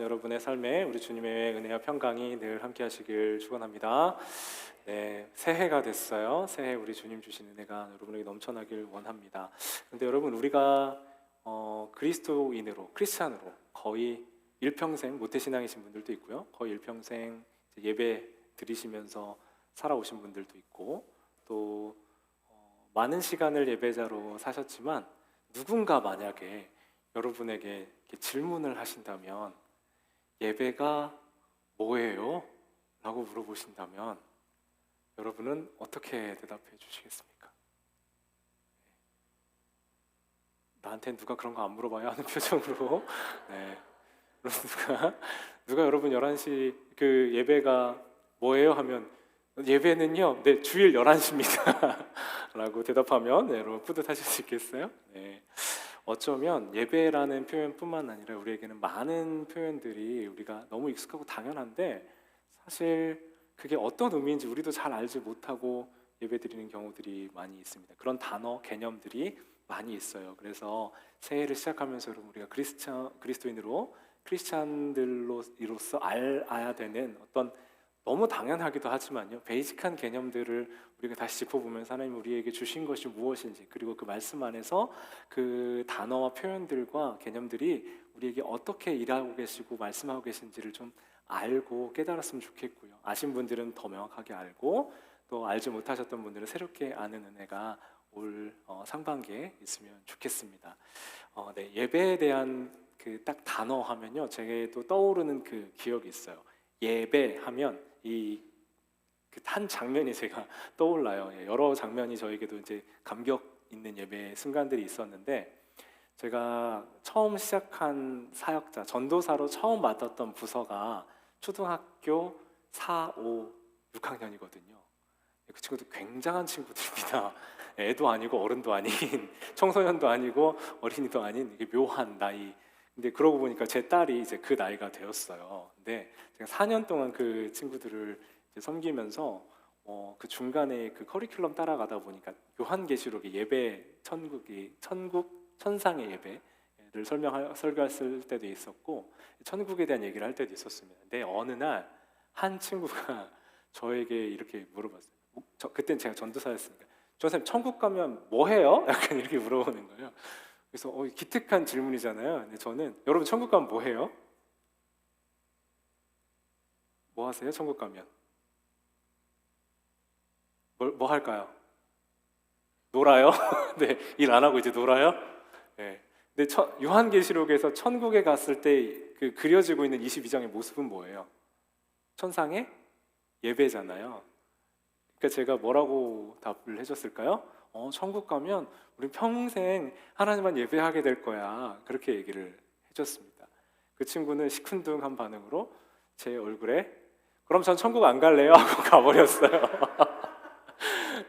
여러분의 삶에 우리 주님의 은혜와 평강이 늘 함께 하시길 축원합니다. 네, 새해가 됐어요. 새해 우리 주님 주신 은혜가 여러분에게 넘쳐나길 원합니다. 근데 여러분, 우리가 그리스도인으로, 크리스찬으로 거의 일평생 모태신앙이신 분들도 있고요, 거의 일평생 예배 드리시면서 살아오신 분들도 있고, 또 많은 시간을 예배자로 사셨지만, 누군가 만약에 여러분에게 이렇게 질문을 하신다면 예배가 뭐예요? 라고 물어보신다면 여러분은 어떻게 대답해 주시겠습니까? 나한테 누가 그런 거 안 물어봐요? 하는 표정으로 네. 누가 여러분 11시 그 예배가 뭐예요? 하면 예배는요, 네, 주일 11시입니다 라고 대답하면 네, 여러분 뿌듯하실 수 있겠어요? 네. 어쩌면 예배라는 표현뿐만 아니라 우리에게는 많은 표현들이 우리가 너무 익숙하고 당연한데 사실 그게 어떤 의미인지 우리도 잘 알지 못하고 예배드리는 경우들이 많이 있습니다. 그런 단어, 개념들이 많이 있어요. 그래서 새해를 시작하면서 여러분, 우리가 그리스도인으로 크리스찬들로서 알아야 되는 어떤, 너무 당연하기도 하지만요, 베이직한 개념들을 우리가 다시 짚어보면서 하나님 우리에게 주신 것이 무엇인지, 그리고 그 말씀 안에서 그 단어와 표현들과 개념들이 우리에게 어떻게 일하고 계시고 말씀하고 계신지를 좀 알고 깨달았으면 좋겠고요. 아신 분들은 더 명확하게 알고, 또 알지 못하셨던 분들은 새롭게 아는 은혜가 올 상반기에 있으면 좋겠습니다. 네, 예배에 대한 그 딱 단어 하면요, 제게 또 떠오르는 그 기억이 있어요. 예배하면 이 그 한 장면이 제가 떠올라요. 여러 장면이 저에게도 이제 감격 있는 예배 순간들이 있었는데, 제가 처음 시작한 사역자, 전도사로 처음 맡았던 부서가 초등학교 4, 5, 6학년이거든요. 그 친구들 굉장한 친구들입니다. 애도 아니고 어른도 아닌, 청소년도 아니고 어린이도 아닌, 이게 묘한 나이. 근데 그러고 보니까 제 딸이 이제 그 나이가 되었어요. 근데 제가 4년 동안 그 친구들을 이제 섬기면서 그 중간에 그 커리큘럼 따라가다 보니까 요한계시록의 예배, 천상의 예배를 설교했을 때도 있었고, 천국에 대한 얘기를 할 때도 있었습니다. 근데 어느 날 한 친구가 저에게 이렇게 물어봤어요. 그땐 제가 전도사였으니까, 선생님 천국 가면 뭐 해요? 약간 이렇게 물어보는 거예요. 그래서 기특한 질문이잖아요. 근데 저는, 여러분 천국 가면 뭐 해요? 뭐 하세요? 천국 가면 뭐 할까요? 놀아요? 네, 일 안 하고 이제 놀아요? 네. 근데 요한계시록에서 천국에 갔을 때 그 그려지고 있는 22장의 모습은 뭐예요? 천상의 예배잖아요. 그러니까 제가 뭐라고 답을 해줬을까요? 천국 가면 우리 평생 하나님만 예배하게 될 거야. 그렇게 얘기를 해줬습니다. 그 친구는 시큰둥한 반응으로 제 얼굴에 그럼 전 천국 안 갈래요? 하고 가버렸어요.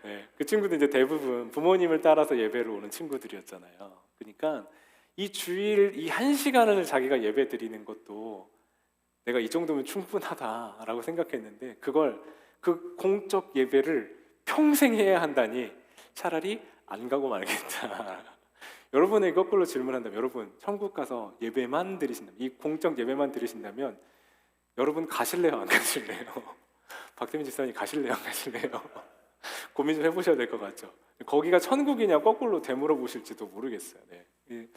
네, 그 친구들 이제 대부분 부모님을 따라서 예배를 오는 친구들이었잖아요. 그러니까 이 주일 이 1시간을 자기가 예배 드리는 것도 내가 이 정도면 충분하다라고 생각했는데, 그걸 그 공적 예배를 평생 해야 한다니 차라리 안 가고 말겠다. 여러분에게 거꾸로 질문한다면, 여러분 천국 가서 예배만 드리신다면, 이 공적 예배만 드리신다면 여러분 가실래요? 안 가실래요? 박태민 집사님 가실래요? 안 가실래요? 고민 좀 해보셔야 될 것 같죠. 거기가 천국이냐 거꾸로 되물어 보실지도 모르겠어요. 네.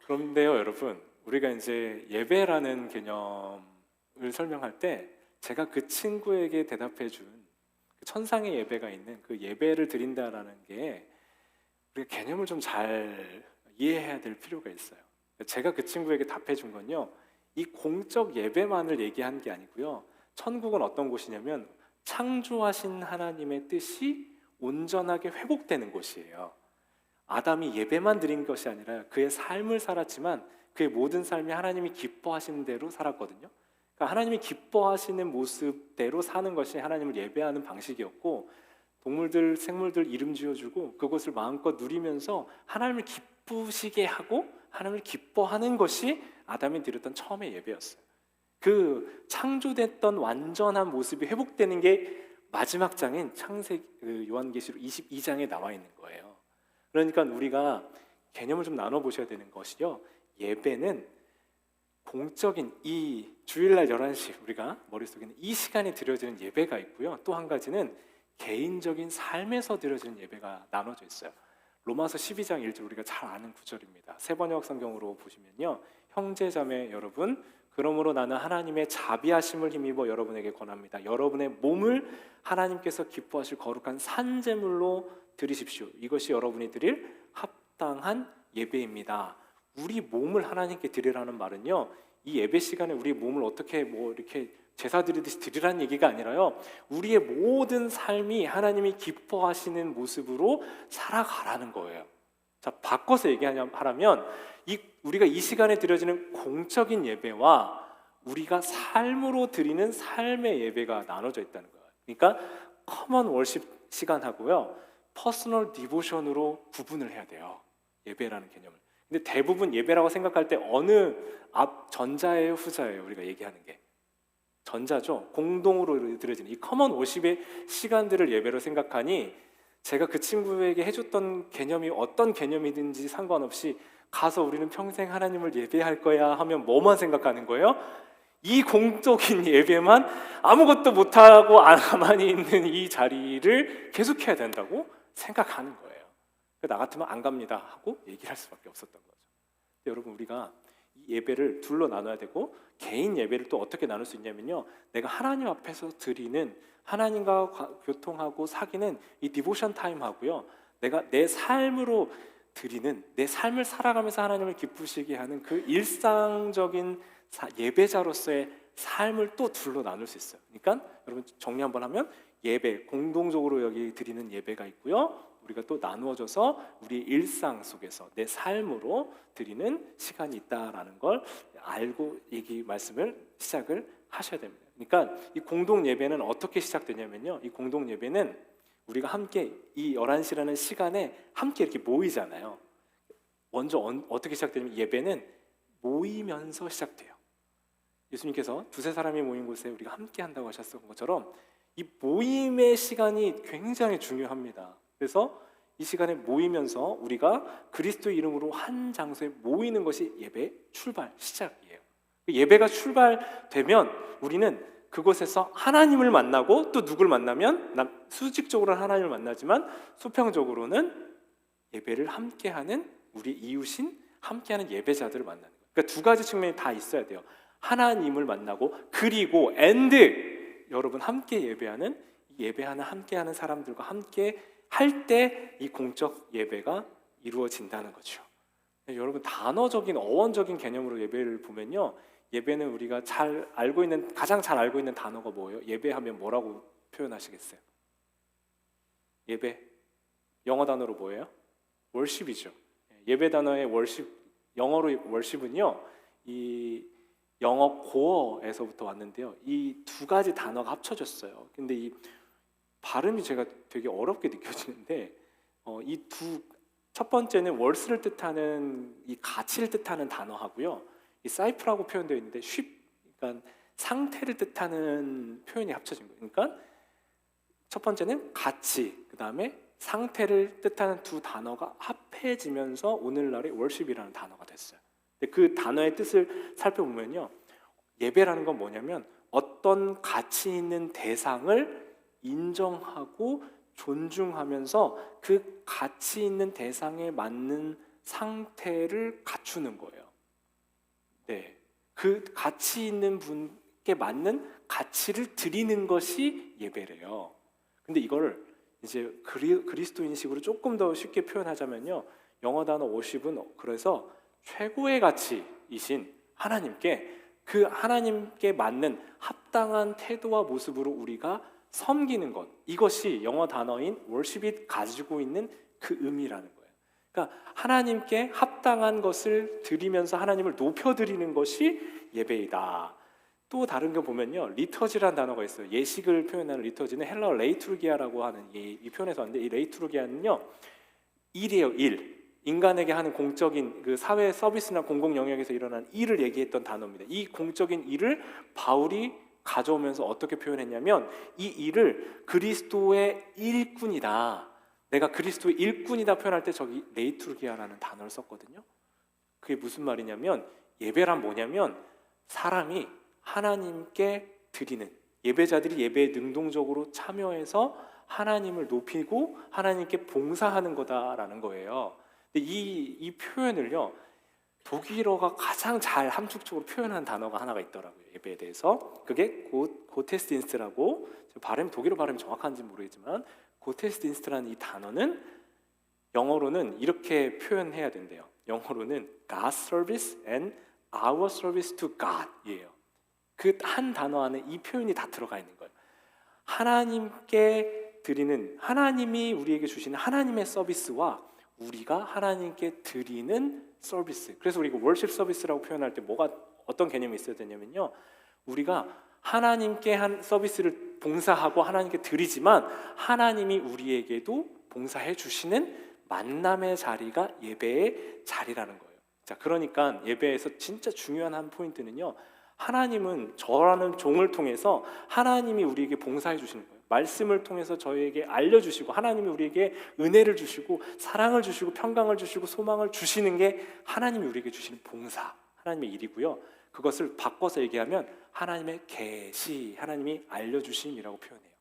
그런데요, 여러분, 우리가 이제 예배라는 개념을 설명할 때 제가 그 친구에게 대답해준 천상의 예배가 있는 그 예배를 드린다라는 게, 우리가 개념을 좀 잘 이해해야 될 필요가 있어요. 제가 그 친구에게 답해준 건요, 이 공적 예배만을 얘기한 게 아니고요, 천국은 어떤 곳이냐면 창조하신 하나님의 뜻이 온전하게 회복되는 곳이에요. 아담이 예배만 드린 것이 아니라 그의 삶을 살았지만 그의 모든 삶이 하나님이 기뻐하시는 대로 살았거든요. 그러니까 하나님이 기뻐하시는 모습대로 사는 것이 하나님을 예배하는 방식이었고, 동물들, 생물들 이름 지어주고 그것을 마음껏 누리면서 하나님을 기쁘시게 하고 하나님을 기뻐하는 것이 아담이 드렸던 처음의 예배였어요. 그 창조됐던 완전한 모습이 회복되는 게 마지막 장인 요한계시록 22장에 나와 있는 거예요. 그러니까 우리가 개념을 좀 나눠보셔야 되는 것이요, 예배는 공적인 이 주일날 11시 우리가 머릿속에는 이 시간에 드려지는 예배가 있고요. 또 한 가지는 개인적인 삶에서 드려지는 예배가 나눠져 있어요. 로마서 12장 1절 우리가 잘 아는 구절입니다. 세번역 성경으로 보시면요. 형제자매 여러분, 그러므로 나는 하나님의 자비하심을 힘입어 여러분에게 권합니다. 여러분의 몸을 하나님께서 기뻐하실 거룩한 산제물로 드리십시오. 이것이 여러분이 드릴 합당한 예배입니다. 우리 몸을 하나님께 드리라는 말은요, 이 예배 시간에 우리 몸을 어떻게 이렇게 제사 드리듯이 드리라는 얘기가 아니라요, 우리의 모든 삶이 하나님이 기뻐하시는 모습으로 살아가라는 거예요. 자, 바꿔서 얘기하면 우리가 이 시간에 드려지는 공적인 예배와 우리가 삶으로 드리는 삶의 예배가 나눠져 있다는 거예요. 그러니까 커먼 월십 시간하고요, 퍼스널 디보션으로 구분을 해야 돼요. 예배라는 개념을. 근데 대부분 예배라고 생각할 때 어느 전자예요, 후자예요? 우리가 얘기하는 게 전자죠. 공동으로 드려지는 이 커먼 월십의 시간들을 예배로 생각하니, 제가 그 친구에게 해줬던 개념이 어떤 개념이든지 상관없이 가서 우리는 평생 하나님을 예배할 거야 하면 뭐만 생각하는 거예요? 이 공적인 예배만 아무것도 못하고 가만히 있는 이 자리를 계속해야 된다고 생각하는 거예요. 나 같으면 안 갑니다 하고 얘기를 할 수밖에 없었던 거죠. 여러분, 우리가 이 예배를 둘로 나눠야 되고, 개인 예배를 또 어떻게 나눌 수 있냐면요, 내가 하나님 앞에서 드리는, 하나님과 교통하고 사귀는 이 디보션 타임 하고요, 내가 내 삶으로 드리는, 내 삶을 살아가면서 하나님을 기쁘시게 하는 그 일상적인 예배자로서의 삶을 또 둘로 나눌 수 있어요. 그러니까 여러분, 정리 한번 하면 예배, 공동적으로 여기 드리는 예배가 있고요, 우리가 또 나누어져서 우리 일상 속에서 내 삶으로 드리는 시간이 있다라는 걸 알고 말씀을 시작을 하셔야 됩니다. 그러니까 이 공동 예배는 어떻게 시작되냐면요, 이 공동 예배는 우리가 함께 이 11시라는 시간에 함께 이렇게 모이잖아요. 먼저 어떻게 시작되냐면, 예배는 모이면서 시작돼요. 예수님께서 두세 사람이 모인 곳에 우리가 함께 한다고 하셨던 것처럼 이 모임의 시간이 굉장히 중요합니다. 그래서 이 시간에 모이면서 우리가 그리스도의 이름으로 한 장소에 모이는 것이 예배 출발, 시작이에요. 예배가 출발되면 우리는 그곳에서 하나님을 만나고, 또 누굴 만나면, 수직적으로는 하나님을 만나지만 수평적으로는 예배를 함께하는 우리 이웃인 함께하는 예배자들을 만나는 거예요. 그러니까 두 가지 측면이 다 있어야 돼요. 하나님을 만나고, 그리고 여러분 함께 예배하는 함께하는 사람들과 함께 할 때 이 공적 예배가 이루어진다는 거죠. 여러분, 단어적인 어원적인 개념으로 예배를 보면요, 예배는 우리가 가장 잘 알고 있는 단어가 뭐예요? 예배하면 뭐라고 표현하시겠어요? 예배, 영어 단어로 뭐예요? 월십이죠. 예배 단어의 월십, 영어로 월십은요, 이 영어 고어에서부터 왔는데요, 이 두 가지 단어가 합쳐졌어요. 근데 이 발음이 제가 되게 어렵게 느껴지는데, 첫 번째는 월스를 뜻하는, 이 가치를 뜻하는 단어하고요, 이 사이프라고 표현되어 있는데 그러니까 상태를 뜻하는 표현이 합쳐진 거예요. 그러니까 첫 번째는 가치, 그 다음에 상태를 뜻하는 두 단어가 합해지면서 오늘날의 월십이라는 단어가 됐어요. 근데 그 단어의 뜻을 살펴보면요, 예배라는 건 뭐냐면 어떤 가치 있는 대상을 인정하고 존중하면서 그 가치 있는 대상에 맞는 상태를 갖추는 거예요. 네, 그 가치 있는 분께 맞는 가치를 드리는 것이 예배래요. 근데 이걸 이제 그리스도인식으로 조금 더 쉽게 표현하자면요, 영어 단어 워십은 그래서 최고의 가치이신 하나님께, 그 하나님께 맞는 합당한 태도와 모습으로 우리가 섬기는 것, 이것이 영어 단어인 월십이 가지고 있는 그 의미라는 거예요. 그러니까 하나님께 합당한 것을 드리면서 하나님을 높여드리는 것이 예배이다. 또 다른 거 보면요, 리터지라는 단어가 있어요. 예식을 표현하는 리터지는 헬라어 레이투르기아라고 하는 이 표현에서 왔는데, 이 레이투르기아는요, 일이에요. 인간에게 하는 공적인 그 사회 서비스나 공공 영역에서 일어난 일을 얘기했던 단어입니다. 이 공적인 일을 바울이 가져오면서 어떻게 표현했냐면, 이 일을 그리스도의 일꾼이다, 내가 그리스도의 일꾼이다 표현할 때 저기 레이투르기아라는 단어를 썼거든요. 그게 무슨 말이냐면, 예배란 뭐냐면 사람이 하나님께 드리는, 예배자들이 예배에 능동적으로 참여해서 하나님을 높이고 하나님께 봉사하는 거다라는 거예요. 근데 이 표현을요, 독일어가 가장 잘 함축적으로 표현한 단어가 하나가 있더라고요. 예배에 대해서. 그게 고테스딘스트라고, 독일어 발음이 정확한지 모르겠지만 고테스딘스트라는 이 단어는 영어로는 이렇게 표현해야 된대요. 영어로는 God's service and our service to God이에요. 그 한 단어 안에 이 표현이 다 들어가 있는 거예요. 하나님께 드리는, 하나님이 우리에게 주시는 하나님의 서비스와 우리가 하나님께 드리는 서비스. 그래서 우리가 월십 서비스라고 표현할 때 어떤 개념이 있어야 되냐면요, 우리가 하나님께 한 서비스를 봉사하고 하나님께 드리지만 하나님이 우리에게도 봉사해 주시는 만남의 자리가 예배의 자리라는 거예요. 자, 그러니까 예배에서 진짜 중요한 한 포인트는요, 하나님은 저라는 종을 통해서 하나님이 우리에게 봉사해 주시는 거예요. 말씀을 통해서 저희에게 알려주시고, 하나님이 우리에게 은혜를 주시고 사랑을 주시고 평강을 주시고 소망을 주시는 게 하나님이 우리에게 주시는 봉사, 하나님의 일이고요. 그것을 바꿔서 얘기하면 하나님의 계시, 하나님이 알려주심이라고 표현해요.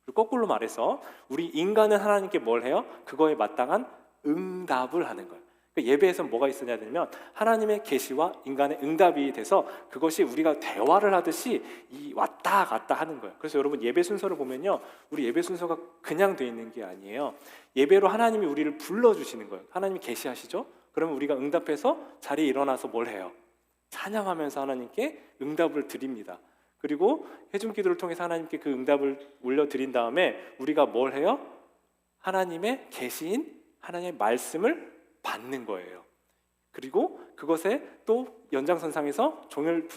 그리고 거꾸로 말해서 우리 인간은 하나님께 뭘 해요? 그거에 마땅한 응답을 하는 거예요. 예배에서는 뭐가 있었냐면 하나님의 계시와 인간의 응답이 돼서 그것이 우리가 대화를 하듯이 왔다 갔다 하는 거예요. 그래서 여러분 예배 순서를 보면요, 우리 예배 순서가 그냥 돼 있는 게 아니에요. 예배로 하나님이 우리를 불러주시는 거예요. 하나님이 계시하시죠? 그러면 우리가 응답해서 자리에 일어나서 뭘 해요? 찬양하면서 하나님께 응답을 드립니다. 그리고 해중 기도를 통해서 하나님께 그 응답을 올려드린 다음에 우리가 뭘 해요? 하나님의 계시인 하나님의 말씀을 받는 거예요. 그리고 그것에 또 연장선상에서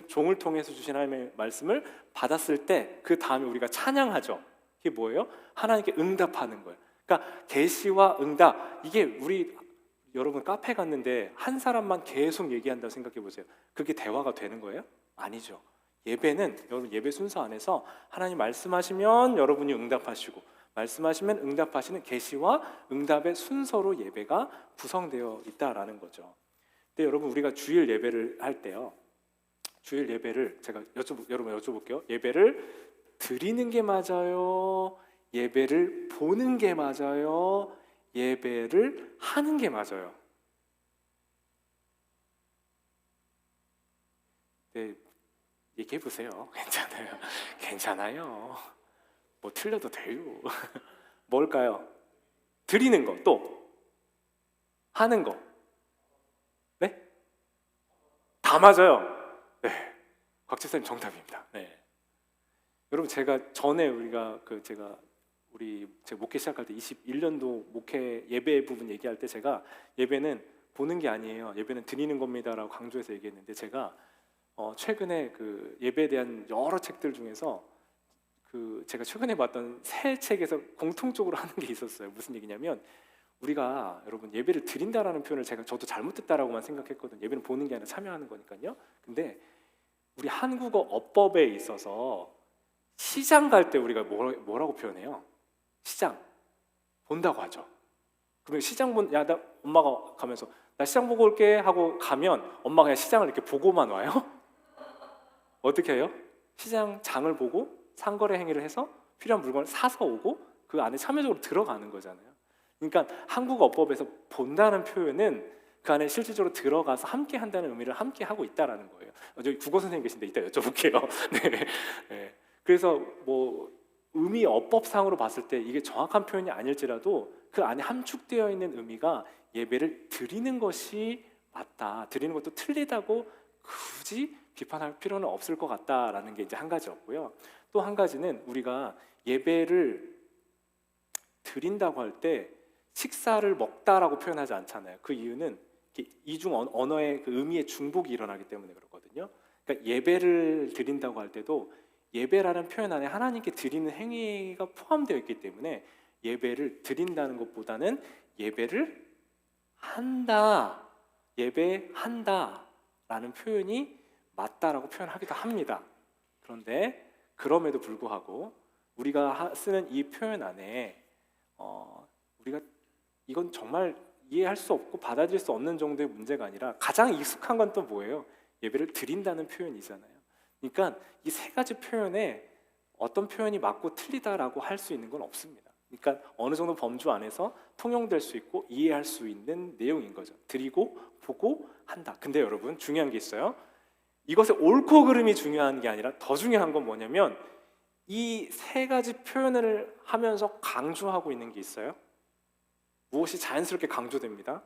종을 통해서 주신 하나님의 말씀을 받았을 때 그 다음에 우리가 찬양하죠. 이게 뭐예요? 하나님께 응답하는 거예요. 그러니까 계시와 응답, 이게 여러분 카페 갔는데 한 사람만 계속 얘기한다고 생각해 보세요. 그게 대화가 되는 거예요? 아니죠. 예배는 여러분 예배 순서 안에서 하나님 말씀하시면 여러분이 응답하시고, 말씀하시면 응답하시는 계시와 응답의 순서로 예배가 구성되어 있다라는 거죠. 근데 여러분 우리가 주일 예배를 할 때요, 주일 예배를 제가 여러분 여쭤볼게요. 예배를 드리는 게 맞아요? 예배를 보는 게 맞아요? 예배를 하는 게 맞아요? 네, 얘기해 보세요. 괜찮아요. 괜찮아요. 뭐 틀려도 돼요. 뭘까요? 드리는 거, 또 하는 거. 네? 다 맞아요. 네, 곽지사님 정답입니다. 네. 여러분 제가 전에 제가 목회 시작할 때 21년도 목회 예배 부분 얘기할 때 제가 예배는 보는 게 아니에요, 예배는 드리는 겁니다라고 강조해서 얘기했는데, 제가 최근에 그 예배에 대한 여러 책들 중에서 제가 최근에 봤던 새 책에서 공통적으로 하는 게 있었어요. 무슨 얘기냐면, 우리가 여러분 예배를 드린다라는 표현을 저도 잘못했다라고만 생각했거든요. 예배는 보는 게 아니라 참여하는 거니까요. 근데 우리 한국어 어법에 있어서 시장 갈 때 우리가 뭐라고 표현해요? 시장 본다고 하죠. 그러면 나 엄마가 가면서 나 시장 보고 올게 하고 가면 엄마가 그냥 시장을 이렇게 보고만 와요? 어떻게 해요? 시장 장을 보고 상거래 행위를 해서 필요한 물건을 사서 오고 그 안에 참여적으로 들어가는 거잖아요. 그러니까 한국어 어법에서 본다는 표현은 그 안에 실질적으로 들어가서 함께 한다는 의미를 함께 하고 있다라는 거예요. 저기 국어 선생님 계신데 이따 여쭤볼게요. 네. 네. 그래서 의미 어법상으로 봤을 때 이게 정확한 표현이 아닐지라도 그 안에 함축되어 있는 의미가 예배를 드리는 것이 맞다, 드리는 것도 틀리다고 굳이 비판할 필요는 없을 것 같다라는 게 이제 한 가지였고요. 또 한 가지는 우리가 예배를 드린다고 할 때 식사를 먹다라고 표현하지 않잖아요. 그 이유는 이중 언어의 그 의미의 중복이 일어나기 때문에 그렇거든요. 그러니까 예배를 드린다고 할 때도 예배라는 표현 안에 하나님께 드리는 행위가 포함되어 있기 때문에 예배를 드린다는 것보다는 예배를 한다, 예배한다라는 표현이 맞다라고 표현하기도 합니다. 그런데 그럼에도 불구하고 우리가 쓰는 이 표현 안에 우리가 이건 정말 이해할 수 없고 받아들일 수 없는 정도의 문제가 아니라 가장 익숙한 건 또 뭐예요? 예배를 드린다는 표현이잖아요. 그러니까 이 세 가지 표현에 어떤 표현이 맞고 틀리다라고 할 수 있는 건 없습니다. 그러니까 어느 정도 범주 안에서 통용될 수 있고 이해할 수 있는 내용인 거죠. 드리고, 보고, 한다. 근데 여러분 중요한 게 있어요. 이것의 옳고 그름이 중요한 게 아니라 더 중요한 건 뭐냐면 이 세 가지 표현을 하면서 강조하고 있는 게 있어요. 무엇이 자연스럽게 강조됩니다.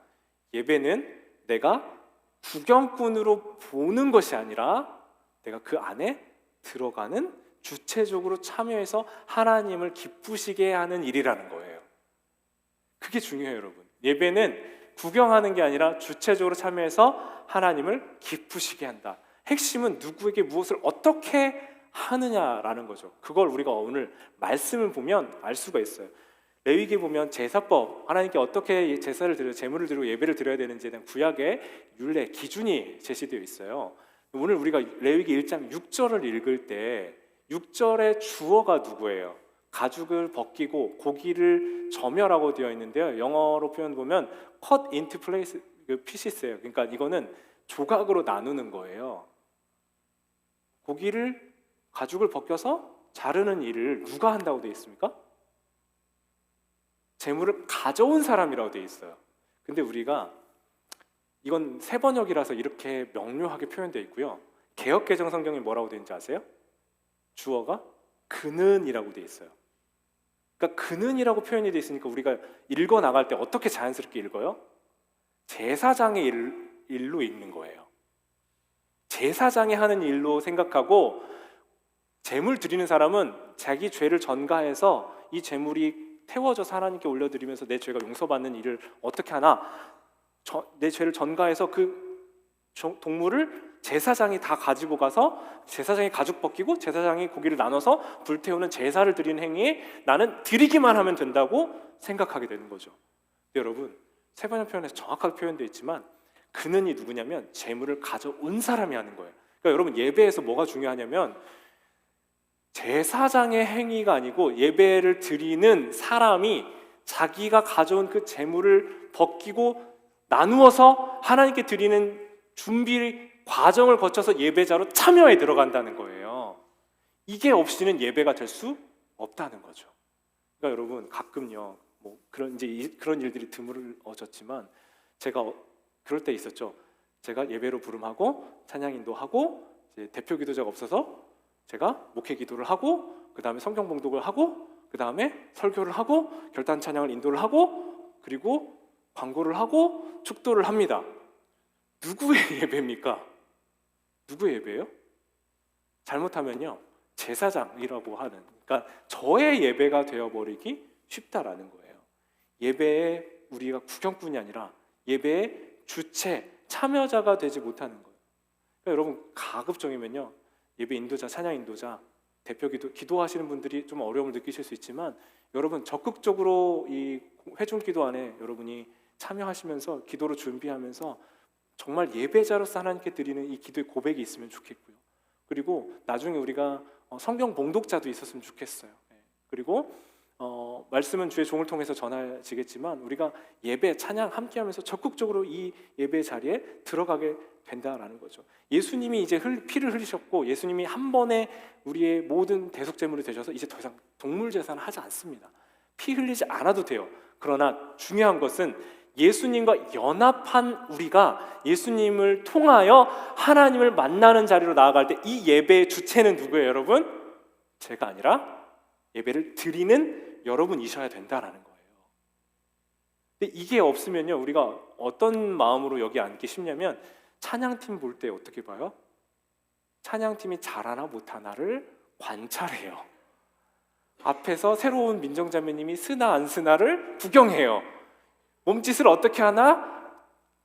예배는 내가 구경꾼으로 보는 것이 아니라 내가 그 안에 들어가는 주체적으로 참여해서 하나님을 기쁘시게 하는 일이라는 거예요. 그게 중요해요, 여러분. 예배는 구경하는 게 아니라 주체적으로 참여해서 하나님을 기쁘시게 한다. 핵심은 누구에게 무엇을 어떻게 하느냐라는 거죠. 그걸 우리가 오늘 말씀을 보면 알 수가 있어요. 레위기에 보면 제사법, 하나님께 어떻게 제사를 드려 제물을 드리고 예배를 드려야 되는지에 대한 구약의 율례, 기준이 제시되어 있어요. 오늘 우리가 레위기 1장 6절을 읽을 때 6절의 주어가 누구예요? 가죽을 벗기고 고기를 점여라고 되어 있는데요. 영어로 표현 보면 cut into pieces예요. 그러니까 이거는 조각으로 나누는 거예요. 고기를 가죽을 벗겨서 자르는 일을 누가 한다고 되어 있습니까? 재물을 가져온 사람이라고 되어 있어요. 근데 우리가 이건 새 번역이라서 이렇게 명료하게 표현되어 있고요. 개역 개정 성경에 뭐라고 되어 있는지 아세요? 주어가 그는이라고 되어 있어요. 그러니까 그는이라고 표현이 되어 있으니까 우리가 읽어 나갈 때 어떻게 자연스럽게 읽어요? 제사장의 일로 읽는 거예요. 제사장이 하는 일로 생각하고 제물 드리는 사람은 자기 죄를 전가해서 이 제물이 태워져서 하나님께 올려드리면서 내 죄가 용서받는 일을 어떻게 하나? 내 죄를 전가해서 그 동물을 제사장이 다 가지고 가서 제사장이 가죽 벗기고 제사장이 고기를 나눠서 불태우는 제사를 드리는 행위에 나는 드리기만 하면 된다고 생각하게 되는 거죠. 여러분, 세번역 표현에서 정확하게 표현되어 있지만 그는이 누구냐면 제물을 가져온 사람이 하는 거예요. 그러니까 여러분 예배에서 뭐가 중요하냐면 제사장의 행위가 아니고 예배를 드리는 사람이 자기가 가져온 그 제물을 벗기고 나누어서 하나님께 드리는 준비 과정을 거쳐서 예배자로 참여에 들어간다는 거예요. 이게 없이는 예배가 될 수 없다는 거죠. 그러니까 여러분 가끔요, 뭐 그런 일들이 드물어졌지만 제가 그럴 때 있었죠. 제가 예배로 부름하고 찬양 인도하고 이제 대표 기도자가 없어서 제가 목회 기도를 하고 그 다음에 성경 봉독을 하고 그 다음에 설교를 하고 결단 찬양을 인도를 하고 그리고 광고를 하고 축도를 합니다. 누구의 예배입니까? 누구의 예배예요? 잘못하면요 제사장이라고 하는, 그러니까 저의 예배가 되어버리기 쉽다라는 거예요. 예배에 우리가 구경꾼이 아니라 예배의 주체, 참여자가 되지 못하는 거예요. 그러니까 여러분 가급적이면요 예배 인도자, 찬양 인도자, 대표 기도하시는 분들이 좀 어려움을 느끼실 수 있지만 여러분 적극적으로 이 회중 기도 안에 여러분이 참여하시면서 기도로 준비하면서 정말 예배자로서 하나님께 드리는 이 기도의 고백이 있으면 좋겠고요. 그리고 나중에 우리가 성경 봉독자도 있었으면 좋겠어요. 그리고 말씀은 주의 종을 통해서 전해지겠지만 우리가 예배, 찬양 함께하면서 적극적으로 이 예배 자리에 들어가게 된다라는 거죠. 예수님이 이제 피를 흘리셨고 예수님이 한 번에 우리의 모든 대속제물이 되셔서 이제 더 이상 동물 제사는 하지 않습니다. 피 흘리지 않아도 돼요. 그러나 중요한 것은 예수님과 연합한 우리가 예수님을 통하여 하나님을 만나는 자리로 나아갈 때 이 예배의 주체는 누구예요, 여러분? 제가 아니라 예배를 드리는 여러분이셔야 된다라는 거예요. 근데 이게 없으면요, 우리가 어떤 마음으로 여기 앉기 쉽냐면 찬양팀 볼 때 어떻게 봐요? 찬양팀이 잘하나 못하나를 관찰해요. 앞에서 새로운 민정자매님이 쓰나 안 쓰나를 구경해요. 몸짓을 어떻게 하나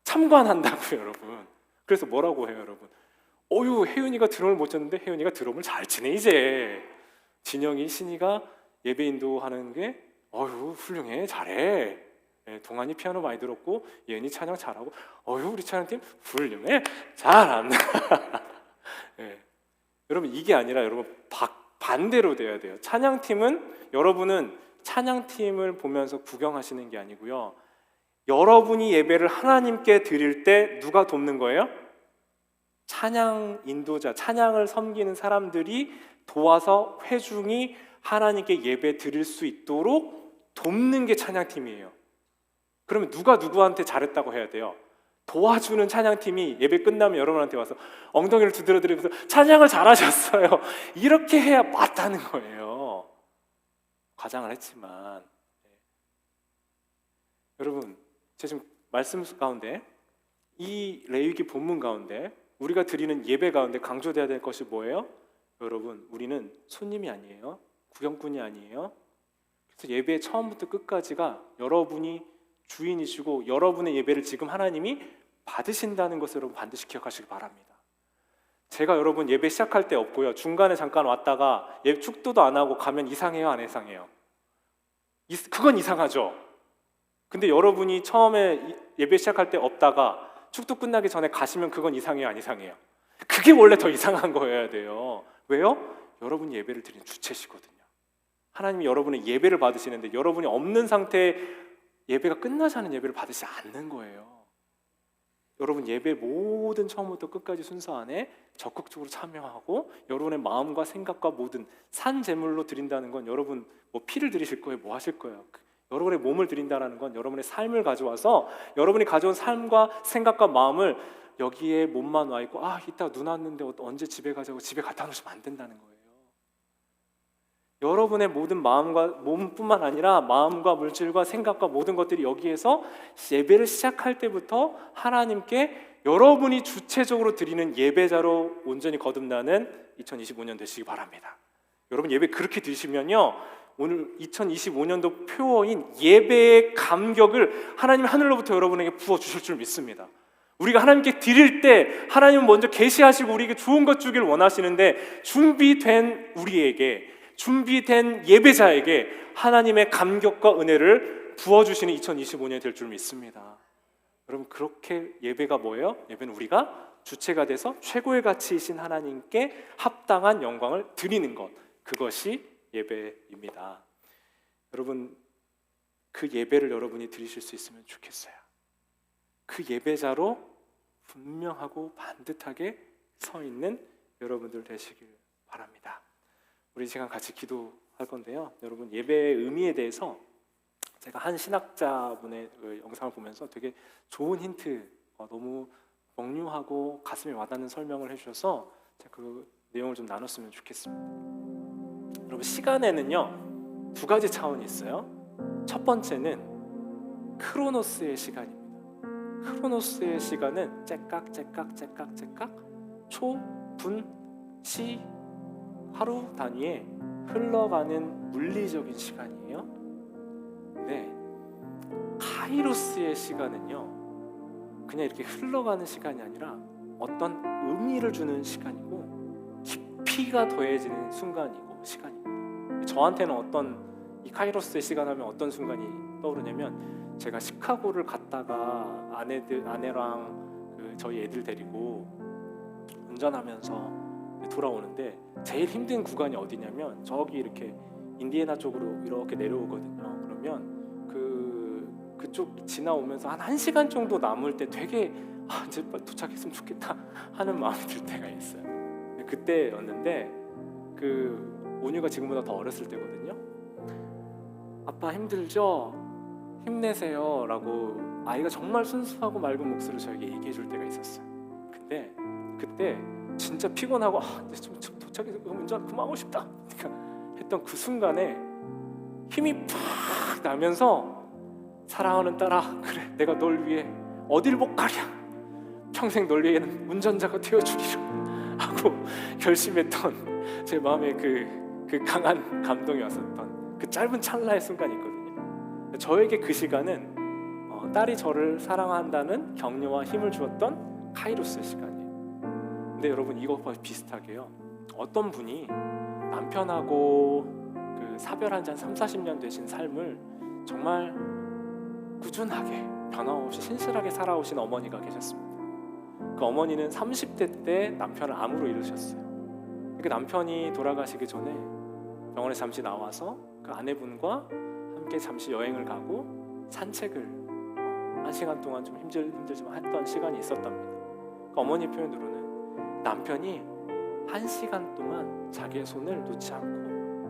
참관한다고요, 여러분. 그래서 뭐라고 해요, 여러분? 어유, 혜윤이가 드럼을 못 쳤는데 혜윤이가 드럼을 잘 치네 이제. 진영이, 신이가 예배 인도하는 게 어유 훌륭해, 잘해. 동안이 피아노 많이 들었고 예은이 찬양 잘하고 어유 우리 찬양팀 훌륭해, 잘한다. 여러분 이게 아니라 여러분 반대로 돼야 돼요. 찬양팀은 여러분은 찬양팀을 보면서 구경하시는 게 아니고요. 여러분이 예배를 하나님께 드릴 때 누가 돕는 거예요? 찬양 인도자, 찬양을 섬기는 사람들이 도와서 회중이 하나님께 예배 드릴 수 있도록 돕는 게 찬양팀이에요. 그러면 누가 누구한테 잘했다고 해야 돼요? 도와주는 찬양팀이 예배 끝나면 여러분한테 와서 엉덩이를 두드려드리면서 찬양을 잘하셨어요. 이렇게 해야 맞다는 거예요. 과장을 했지만 여러분, 제가 지금 말씀 가운데 이 레위기 본문 가운데 우리가 드리는 예배 가운데 강조돼야 될 것이 뭐예요? 여러분, 우리는 손님이 아니에요. 구경꾼이 아니에요. 그래서 예배 처음부터 끝까지가 여러분이 주인이시고 여러분의 예배를 지금 하나님이 받으신다는 것을 여러분 반드시 기억하시기 바랍니다. 제가 여러분 예배 시작할 때 없고요, 중간에 잠깐 왔다가 축도도 안 하고 가면 이상해요, 안 이상해요? 그건 이상하죠. 근데 여러분이 처음에 예배 시작할 때 없다가 축도 끝나기 전에 가시면 그건 이상해요, 안 이상해요? 그게 원래 더 이상한 거여야 돼요. 왜요? 여러분이 예배를 드리는 주체시거든요. 하나님이 여러분의 예배를 받으시는데 여러분이 없는 상태에 예배가 끝나지 않은 예배를 받으시지 않는 거예요. 여러분 예배 모든 처음부터 끝까지 순서 안에 적극적으로 참여하고 여러분의 마음과 생각과 모든 산 제물로 드린다는 건 여러분 뭐 피를 드리실 거예요? 뭐 하실 거예요? 여러분의 몸을 드린다는 건 여러분의 삶을 가져와서 여러분이 가져온 삶과 생각과 마음을 여기에 몸만 와 있고 이따 눈 왔는데 언제 집에 가자고 집에 갖다 놓으시면 안 된다는 거예요. 여러분의 모든 마음과 몸뿐만 아니라 마음과 물질과 생각과 모든 것들이 여기에서 예배를 시작할 때부터 하나님께 여러분이 주체적으로 드리는 예배자로 온전히 거듭나는 2025년 되시기 바랍니다. 여러분 예배 그렇게 드시면요, 오늘 2025년도 표어인 예배의 감격을 하나님 하늘로부터 여러분에게 부어주실 줄 믿습니다. 우리가 하나님께 드릴 때 하나님은 먼저 계시하시고 우리에게 좋은 것 주길 원하시는데 준비된 우리에게, 준비된 예배자에게 하나님의 감격과 은혜를 부어주시는 2025년이 될 줄 믿습니다. 여러분 그렇게 예배가 뭐예요? 예배는 우리가 주체가 돼서 최고의 가치이신 하나님께 합당한 영광을 드리는 것, 그것이 예배입니다. 여러분 그 예배를 여러분이 드리실 수 있으면 좋겠어요. 그 예배자로 분명하고 반듯하게 서 있는 여러분들 되시길 바랍니다. 우리 시간 같이 기도할 건데요, 여러분 예배의 의미에 대해서 제가 한 신학자분의 영상을 보면서 되게 좋은 힌트, 너무 명료하고 가슴에 와닿는 설명을 해주셔서 제가 그 내용을 좀 나눴으면 좋겠습니다. 여러분 시간에는요 두 가지 차원이 있어요. 첫 번째는 크로노스의 시간입니다. 크로노스의 시간은 째깍 초, 분, 시, 하루 단위에 흘러가는 물리적인 시간이에요. 근데 카이로스의 시간은요 그냥 이렇게 흘러가는 시간이 아니라 어떤 의미를 주는 시간이고 깊이가 더해지는 순간이고 시간입니다. 저한테는 이 카이로스의 시간 하면 어떤 순간이 떠오르냐면, 제가 시카고를 갔다가 아내랑 저희 애들 데리고 운전하면서 돌아오는데 제일 힘든 구간이 어디냐면 저기 이렇게 인디애나 쪽으로 이렇게 내려오거든요. 그러면 그쪽 지나오면서 한 1시간 정도 남을 때 되게 이제 빨리 도착했으면 좋겠다 하는 마음이 들 때가 있어요. 그때였는데 온유가 지금보다 더 어렸을 때거든요. 아빠 힘들죠? 힘내세요 라고 아이가 정말 순수하고 맑은 목소리로 저에게 얘기해 줄 때가 있었어요. 근데 그때 진짜 피곤하고 이제 좀 도착해서 운전 그만하고 싶다 했던 그 순간에 힘이 팍 나면서 사랑하는 딸아, 그래 내가 널 위해 어딜 못 가랴, 평생 널 위해는 운전자가 되어주리라 하고 결심했던 제 마음에 그 강한 감동이 왔었던 그 짧은 찰나의 순간이 있거든요. 저에게 그 시간은 딸이 저를 사랑한다는 격려와 힘을 주었던 카이로스의 시간이에요. 근데 여러분 이것과 비슷하게요, 어떤 분이 남편하고 사별한 지 한 30-40년 되신 삶을 정말 꾸준하게 변함없이 신실하게 살아오신 어머니가 계셨습니다. 그 어머니는 30대 때 남편을 암으로 잃으셨어요. 그 남편이 돌아가시기 전에 병원에 잠시 나와서 그 아내분과 함께 잠시 여행을 가고 산책을 1시간 동안 좀 힘들지만 했던 시간이 있었답니다. 그 어머니 표현으로는 남편이 1시간 동안 자기의 손을 놓지 않고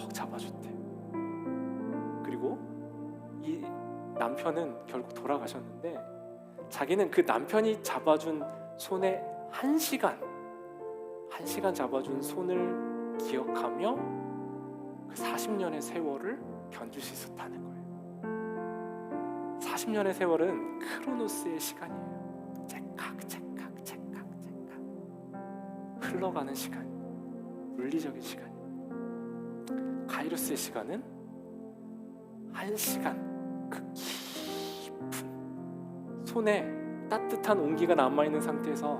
꼭 잡아줬대. 그리고 이 남편은 결국 돌아가셨는데 자기는 그 남편이 잡아준 손에 1시간 잡아준 손을 기억하며 그 40년의 세월을 견딜 수 있었다는 거예요. 40년의 세월은 크로노스의 시간이에요. 째깍 흘러가는 시간, 물리적인 시간. 카이로스의 시간은 1시간, 그 깊은 손에 따뜻한 온기가 남아있는 상태에서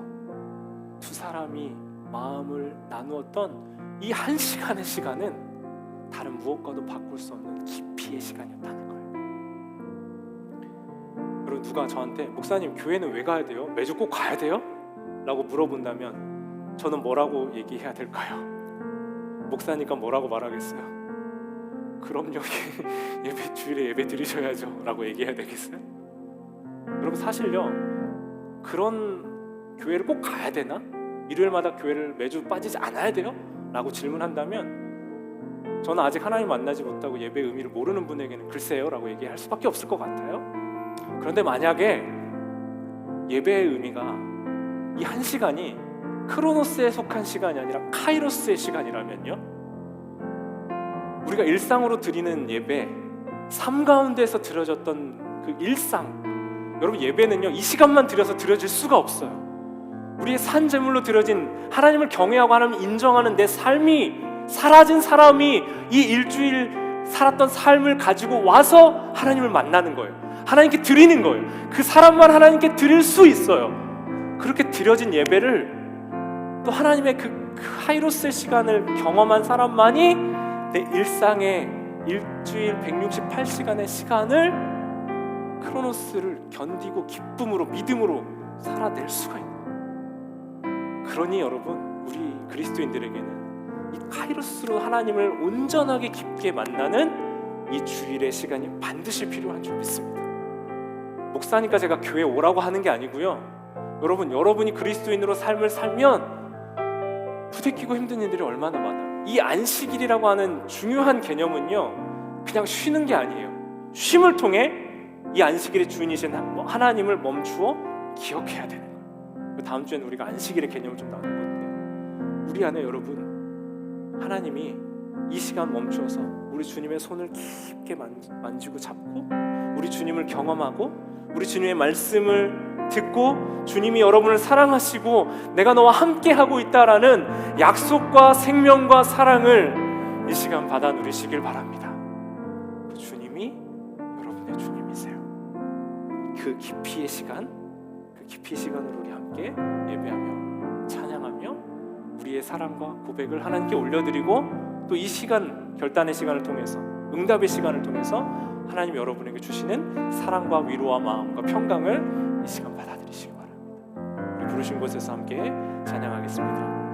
두 사람이 마음을 나누었던 이 1시간의 시간은 다른 무엇과도 바꿀 수 없는 깊이의 시간이었다는 거예요. 여러분, 누가 저한테 목사님 교회는 왜 가야 돼요? 매주 꼭 가야 돼요? 라고 물어본다면 저는 뭐라고 얘기해야 될까요? 목사니까 뭐라고 말하겠어요? 그럼요, 예배 주일에 예배 드리셔야죠 라고 얘기해야 되겠어요? 여러분, 사실요, 그런 교회를 꼭 가야 되나? 일요일마다 교회를 매주 빠지지 않아야 돼요? 라고 질문한다면 저는 아직 하나님 만나지 못하고 예배의 의미를 모르는 분에게는 글쎄요 라고 얘기할 수밖에 없을 것 같아요. 그런데 만약에 예배의 의미가 이 1시간이 크로노스에 속한 시간이 아니라 카이로스의 시간이라면요, 우리가 일상으로 드리는 예배, 삶 가운데서 드려졌던 그 일상, 여러분, 예배는요 이 시간만 드려서 드려질 수가 없어요. 우리의 산 제물로 드려진 하나님을 경외하고 하나님을 인정하는 내 삶이 사라진 사람이 이 일주일 살았던 삶을 가지고 와서 하나님을 만나는 거예요. 하나님께 드리는 거예요. 그 사람만 하나님께 드릴 수 있어요. 그렇게 드려진 예배를 또 하나님의 그 카이로스의 시간을 경험한 사람만이 내 일상의 일주일 168시간의 시간을, 크로노스를 견디고 기쁨으로, 믿음으로 살아낼 수가 있는 거예요. 그러니 여러분, 우리 그리스도인들에게는 이 카이로스로 하나님을 온전하게 깊게 만나는 이 주일의 시간이 반드시 필요한 줄 믿습니다. 목사니까 제가 교회 오라고 하는 게 아니고요, 여러분이 그리스도인으로 삶을 살면 부대끼고 힘든 일들이 얼마나 많아요. 이 안식일이라고 하는 중요한 개념은요, 그냥 쉬는 게 아니에요. 쉼을 통해 이 안식일의 주인이신 하나님을 멈추어 기억해야 되는 거예요. 다음 주에는 우리가 안식일의 개념을 좀 나눌 건데, 우리 안에 여러분, 하나님이 이 시간 멈추어서 우리 주님의 손을 깊게 만지고 잡고 우리 주님을 경험하고 우리 주님의 말씀을 듣고 주님이 여러분을 사랑하시고 내가 너와 함께 하고 있다라는 약속과 생명과 사랑을 이 시간 받아 누리시길 바랍니다. 그 주님이 여러분의 주님이세요. 그 깊이의 시간, 그 깊이의 시간으로 우리 함께 예배하며 찬양하며 우리의 사랑과 고백을 하나님께 올려드리고, 또 이 시간, 결단의 시간을 통해서, 응답의 시간을 통해서 하나님 여러분에게 주시는 사랑과 위로와 마음과 평강을 이 시간 받아들이시기 바랍니다. 우리 부르신 곳에서 함께 찬양하겠습니다.